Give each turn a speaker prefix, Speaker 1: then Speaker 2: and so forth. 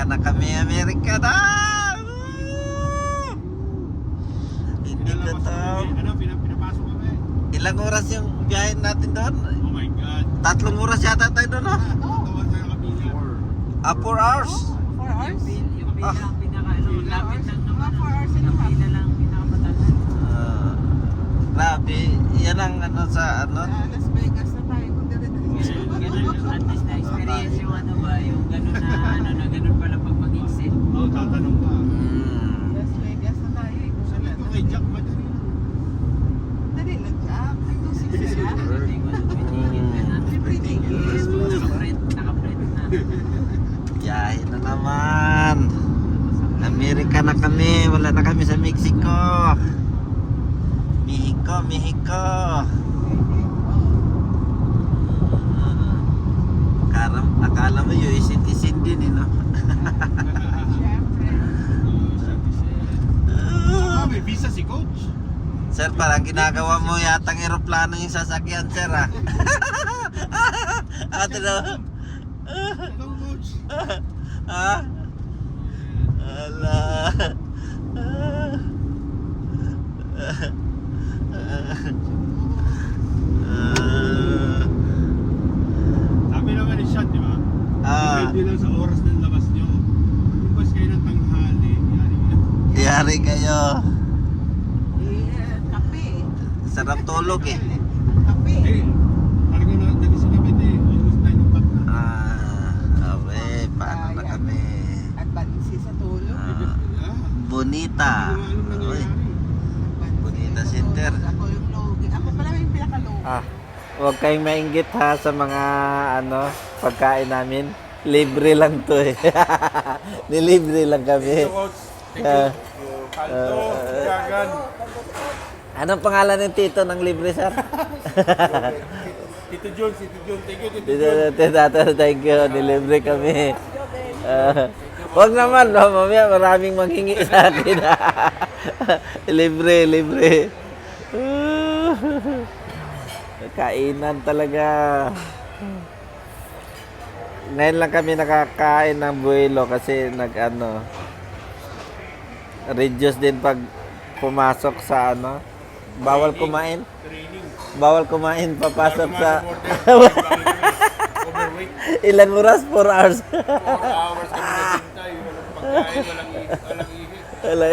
Speaker 1: Amerika na kami, Amerika na! Hindi ko to.
Speaker 2: Pinapasok kami.
Speaker 1: Ilang oras yung biyahe natin doon?
Speaker 2: Oh my God.
Speaker 1: 3 oras yata tayo doon, no?
Speaker 2: Tawag tayo kabila.
Speaker 1: 4 hours?
Speaker 3: 4 hours?
Speaker 4: Yung pila ang pinaka lapit lang naman.
Speaker 3: 4 hours and a
Speaker 4: Yung
Speaker 3: half.
Speaker 4: pila lang pinakamatagal.
Speaker 1: Grabe, yan ang sa
Speaker 3: Las Vegas na tayo kung dire-diretso.
Speaker 4: Ganun, at least na-experience yung ano ba, yung ganun na ganun pala pag mag-exit.
Speaker 2: Oh, tatanong ka.
Speaker 3: Las Vegas na tayo eh. Kung
Speaker 2: Sabi ko kay Jack, madali lang.
Speaker 3: Dali lang, Jack. Ay, 260 siya.
Speaker 4: Hindi ko alam, may ticket ka na.
Speaker 3: Free ticket.
Speaker 4: Naka-print na.
Speaker 1: Biyahe na naman. Amerika na kami, wala na kami sa Mexico. Mexico. Akala mo yung isin din, eh, no?
Speaker 3: Siyempre.
Speaker 2: Ah, may visa si Coach.
Speaker 1: Sir, parang ginagawa mo yatang eroplano yung sasakyan, sir, ha? Ate na.
Speaker 2: Ikaw, Coach.
Speaker 1: Ha? Ala.
Speaker 2: Sabi naman ni Sean, di ba?
Speaker 1: Ah.
Speaker 2: Depende lang sa oras ng labas nyo. Lumabas kayo ng tanghali.
Speaker 1: Yari kayo.
Speaker 3: Kape.
Speaker 1: Sarap tulog, eh.
Speaker 3: Kape.
Speaker 2: Eh, talagang nagising kami eh. Almost 9 o'clock na.
Speaker 1: Okay, paano na kami?
Speaker 3: Advance sa tulog.
Speaker 1: Bonita. Uy, Bonita Center.
Speaker 3: Ako yung logi. Ako pala yung pinaka-logi.
Speaker 1: Huwag kayong mainggit, ha, sa mga pagkain namin. Libre lang to, eh. Nilibre lang kami.
Speaker 2: Kaldo, gagan.
Speaker 1: Anong pangalan ng tito ng libre, sir?
Speaker 2: Tito John, thank you, Tito John.
Speaker 1: Thank you, nilibre kami. Huwag naman, no? Mamaya maraming manghingi sa akin. Libre. Kainan talaga. Ngayon lang kami nakakain ng buwelo kasi reduce din pag pumasok sa bawal kumain.
Speaker 2: Training.
Speaker 1: Bawal kumain papasok sa
Speaker 2: Overweight.
Speaker 1: ilang oras? 4 hours.
Speaker 2: 4 hours kami naghintay. Walang pagkain, walang ihi.
Speaker 1: Wala.